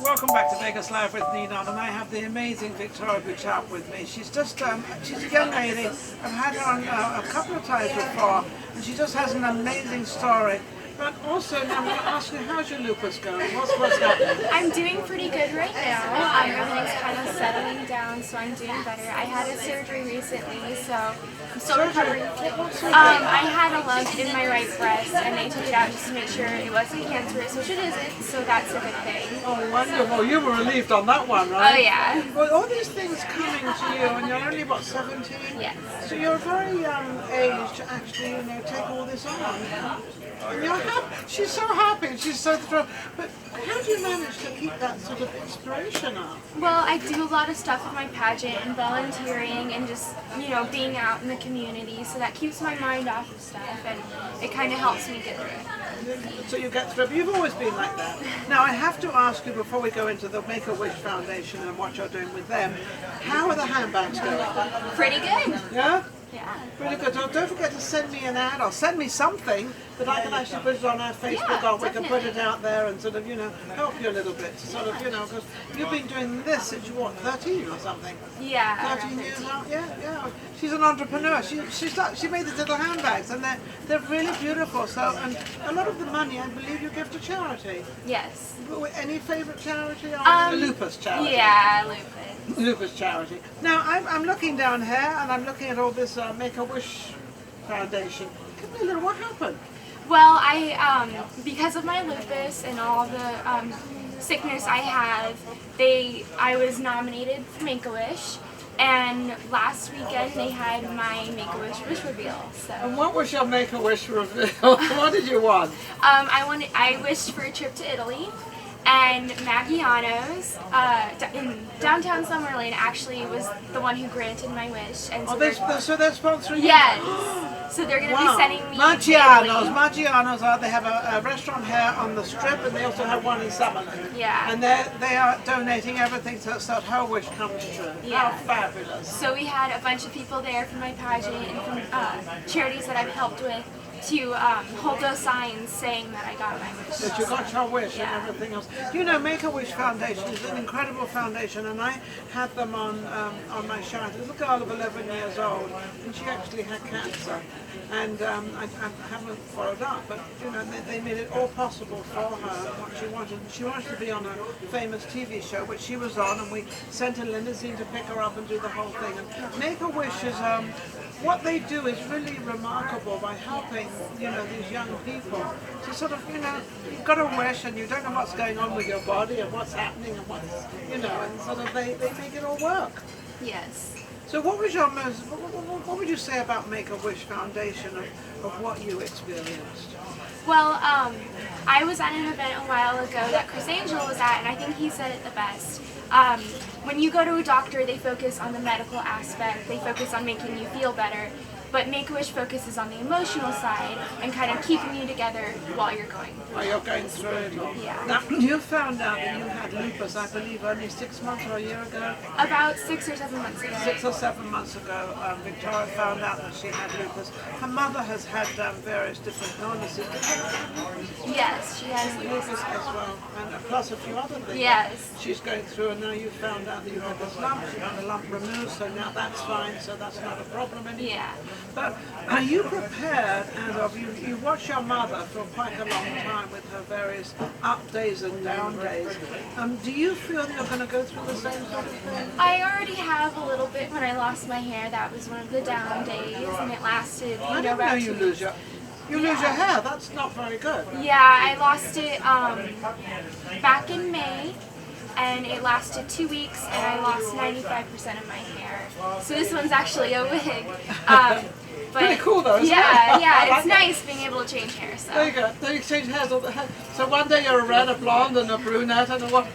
Welcome back to Vegas Live with Ninon, and I have the amazing Veronica Beauchamp with me. She's just, she's a young lady. I've had her on a couple of times before, and she just has an amazing story. But also, now I'm going to ask you, how's your lupus going? What's happening? I'm doing pretty good right now. Everything's kind of settling down, so I'm doing better. I had a surgery recently, so I'm still recovering. I had a lump in my right breast, and they took it out just to make sure it wasn't cancerous, which it isn't, so that's a good thing. Oh, wonderful. You were relieved on that one, right? Oh, yeah. Well, all these things coming to you, and you're only, what, 17? Yes. So you're a very young age to actually, take all this on. And you're happy. She's so happy. She's so thrilled. But how do you manage to keep that sort of inspiration up? Well, I do a lot of stuff with my pageant and volunteering and just, being out in the community, so that keeps my mind off of stuff, and it kind of helps me get through it. So you get through it. You've always been like that. Now, I have to ask you, before we go into the Make-A-Wish Foundation and what you're doing with them, how are the handbags going? Pretty good. Yeah? Yeah. Really good. So don't forget to send me an ad or send me something that I can actually put it on our Facebook, or we can put it out there and sort of, help you a little bit. Sort of, because you've been doing this since you were, 13 or something? Yeah. 13 years now? Yeah. She's an entrepreneur. She made these little handbags, and they're really beautiful. So, and a lot of the money, I believe, you give to charity. Yes. Any favourite charity? Or lupus charity? Yeah, lupus. Lupus charity. Now, I'm looking down here, and I'm looking at all this Make-A-Wish Foundation. Give me a little, what happened? Well, because of my lupus and all the sickness I have, I was nominated for Make-A-Wish, and last weekend they had my Make-A-Wish wish reveal. So. And what was your Make-A-Wish reveal? What did you want? I wished for a trip to Italy. And Maggiano's in downtown Summerlin actually was the one who granted my wish. And so they're sponsoring you? Yes. So they're going to be sending me Maggiano's, they have a restaurant here on the Strip, and they also have one in Summerlin. Yeah. And they are donating everything so that her wish comes true. Yeah. How fabulous. So we had a bunch of people there from my pageant and from charities that I've helped with to hold those signs saying that I got my wish. That you got your wish and everything else. Make-A-Wish Foundation is an incredible foundation, and I had them on my show. A little girl of 11 years old, and she actually had cancer. And I haven't followed up, but they made it all possible for her, what she wanted. She wanted to be on a famous TV show, which she was on, and we sent a limousine to pick her up and do the whole thing. And Make-A-Wish is, what they do is really remarkable by helping, these young people to sort of, you've got a wish and you don't know what's going on with your body and what's happening and what's, and sort of they make it all work. Yes. So what was your most, what would you say about Make-A-Wish Foundation of what you experienced? Well, I was at an event a while ago that Chris Angel was at, and I think he said it the best. When you go to a doctor, they focus on the medical aspect, they focus on making you feel better, but Make-A-Wish focuses on the emotional side and kind of keeping you together while you're going through it. While you're going through it. Yeah. Now, you found out that you had lupus, I believe, only 6 months or a year ago? About 6 or 7 months ago. 6 or 7 months ago, Victoria found out that she had lupus. Her mother has had various different illnesses. Yes, she has Lupus as well, and plus a few other things. Yes. She's going through, and now you found out that you had this lump. You had a lump removed, so now that's fine, so that's not a problem anymore. Yeah. But are you prepared, and you watched your mother for quite a long time with her various up days and down days. Do you feel you're going to go through the same sort of thing? I already have a little bit when I lost my hair. That was one of the down days, and it lasted, I didn't know you lose your hair. That's not very good. Yeah, I lost it back in May, and it lasted 2 weeks, and I lost 95% of my hair. So this one's actually a wig. But pretty cool though, isn't it? Yeah, it's nice being able to change hair. So. There you go. So you change hairs all the time. So one day you're a red, a blonde, and a brunette, and a what?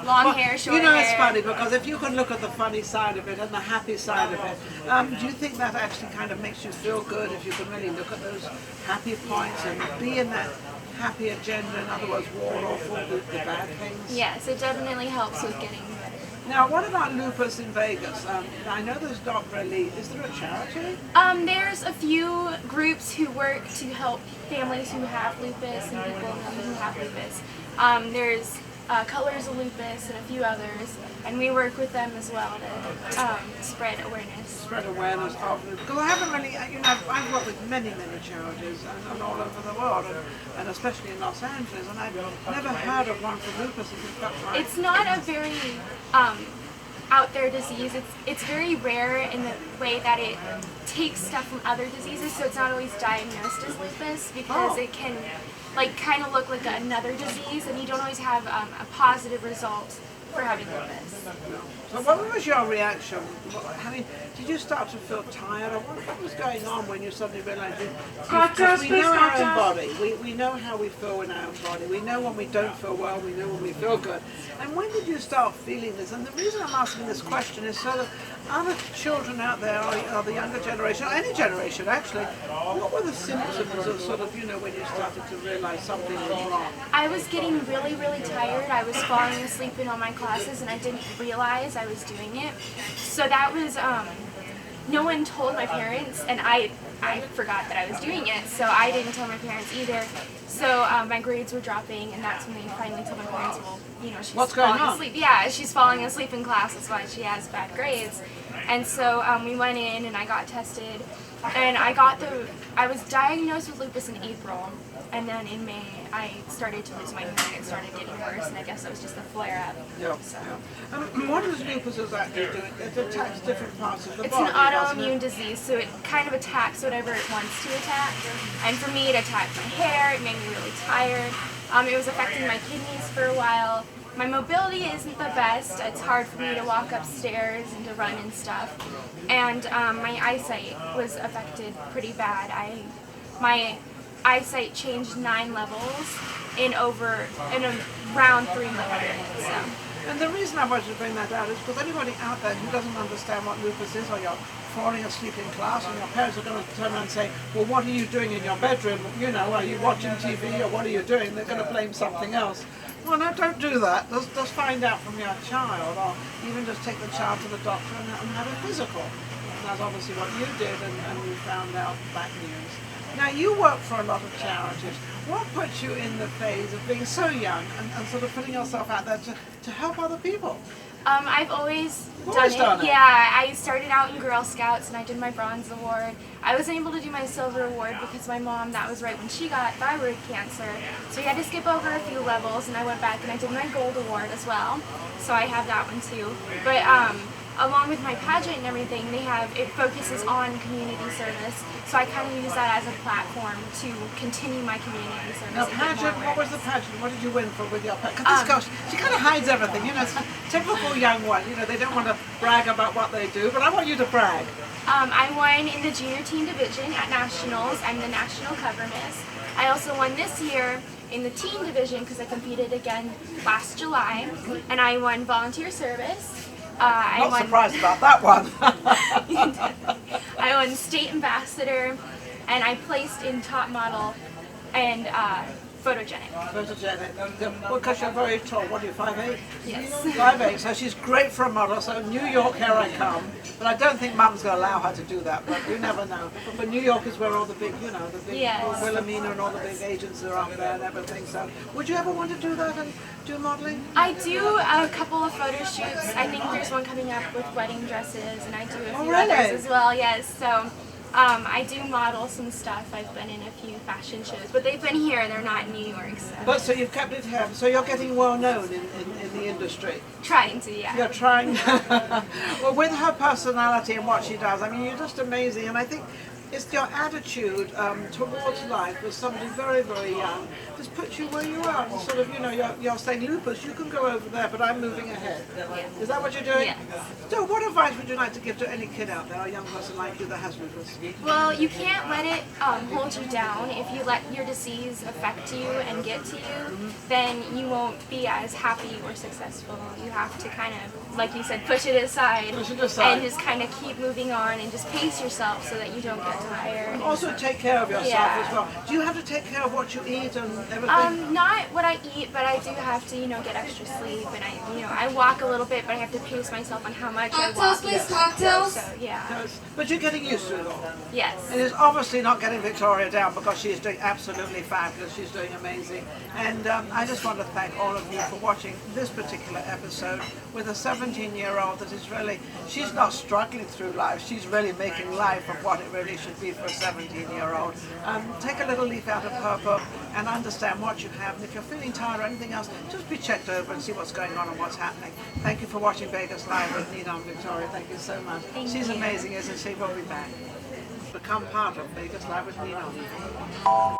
Long hair, short hair. It's funny because if you can look at the funny side of it and the happy side of it, do you think that actually kind of makes you feel good if you can really look at those happy points and be in that happy agenda, in other words, ward off all the bad things? Yes, it definitely helps with getting better. Now, what about lupus in Vegas? I know there's not really, is there a charity? There's a few groups who work to help families who have lupus and people who have lupus. There's Colors of Lupus, and a few others, and we work with them as well to spread awareness. Spread awareness of it. Because I haven't really, I've worked with many charities and all over the world, and especially in Los Angeles, and I've never heard of one for lupus. It's not a very out there disease. It's very rare in the way that it takes stuff from other diseases, so it's not always diagnosed as lupus because it can kind of look like another disease, and you don't always have a positive result for having lupus. So what was your reaction? Did you start to feel tired, or what was going on when you suddenly realized because we know our own body, we know how we feel in our own body, we know when we don't feel well, we know when we feel good. And when did you start feeling this? And the reason I'm asking this question is so that other children out there, or the younger generation, or any generation actually, what were the symptoms of sort of, when you started to realize something was wrong? I was getting really tired. I was falling asleep in all my classes, and I didn't realize I was doing it. So that was, no one told my parents, and I forgot that I was doing it, so I didn't tell my parents either. So my grades were dropping, and that's when they finally told my parents, well, she's falling asleep. Yeah, she's falling asleep in class, that's why she has bad grades. And so we went in, and I got tested, and I was diagnosed with lupus in April, and then in May I started to lose my hearing. It started getting worse, and I guess it was just a flare-up. Yeah. So. What does lupus actually do? It attacks different parts of the body. It's an autoimmune disease, so it kind of attacks whatever it wants to attack. And for me, it attacked my hair. It made me really tired. It was affecting my kidneys for a while. My mobility isn't the best. It's hard for me to walk upstairs and to run and stuff. And my eyesight was affected pretty bad. My eyesight changed 9 levels in around 3 months. So. And the reason I wanted to bring that out is because anybody out there who doesn't understand what lupus is, or you're falling asleep in class, and your parents are going to turn around and say, well, what are you doing in your bedroom? Are you watching TV, or what are you doing? They're going to blame something else. Well, no, don't do that. Just find out from your child, or even just take the child to the doctor and have a physical. And that's obviously what you did, and you found out bad news. Now, you work for a lot of charities. What puts you in the phase of being so young and sort of putting yourself out there to help other people? I've always done it. Yeah, I started out in Girl Scouts, and I did my Bronze Award. I wasn't able to do my Silver Award because my mom, that was right when she got thyroid cancer. So we had to skip over a few levels, and I went back and I did my Gold Award as well. So I have that one too. But along with my pageant and everything, it focuses on community service. So I kind of use that as a platform to continue my community service. Now, pageant, what was the pageant? What did you win for with your pageant? Because this girl, she kind of hides everything. It's a typical young one. They don't want to brag about what they do, but I want you to brag. I won in the junior teen division at nationals. I'm the national cover miss. I also won this year in the teen division because I competed again last July, and I won volunteer service. Not surprised about that one. I won state ambassador, and I placed in top model and photogenic. Photogenic. Well, because you're very tall. What are you, 5'8"? Yes. 5'8", so she's great for a model. So New York, here I come. But I don't think Mum's going to allow her to do that. But you never know. But New York is where all the big, the big Wilhelmina and all the big agents are up there and everything. So would you ever want to do that and do modeling? I do a couple of photo shoots. I think there's one coming up with wedding dresses, and I do a few others as well. Yes. So. I do model some stuff. I've been in a few fashion shows, but they've been here. They're not in New York. So you've kept it here. So you're getting well known in the industry. Trying to, yeah. You're trying. Well, with her personality and what she does, I mean, you're just amazing. And I think it's your attitude towards life as somebody very, very young just puts you where you are. And sort of, you're saying, lupus, you can go over there, but I'm moving ahead. Yeah. Is that what you're doing? Yes. So what advice would you like to give to any kid out there, a young person like you that has lupus? Well, you can't let it hold you down. If you let your disease affect you and get to you, then you won't be as happy or successful. You have to kind of, like you said, push it aside. Push it aside. And just kind of keep moving on and just pace yourself so that you don't get get tired. Also take care of yourself Yeah. as well. Do you have to take care of what you eat and everything? Not what I eat, but I do have to, get extra sleep, and I walk a little bit, but I have to pace myself on how much I walk. Cocktails, please, cocktails. So yeah. But you're getting used to it all. Yes. It is obviously not getting Victoria down because she's doing absolutely fabulous. She's doing amazing. And I just want to thank all of you for watching this particular episode with a 17-year-old that is really, she's not struggling through life. She's really making life of what it really should be for a 17-year-old. Take a little leaf out of her book and understand what you have. And if you're feeling tired or anything else, just be checked over and see what's going on and what's happening. Thank you for watching Vegas Live with Ninon Victoria. Thank you so much. She's amazing, isn't she? We'll be back. Become part of Vegas Live with Ninon.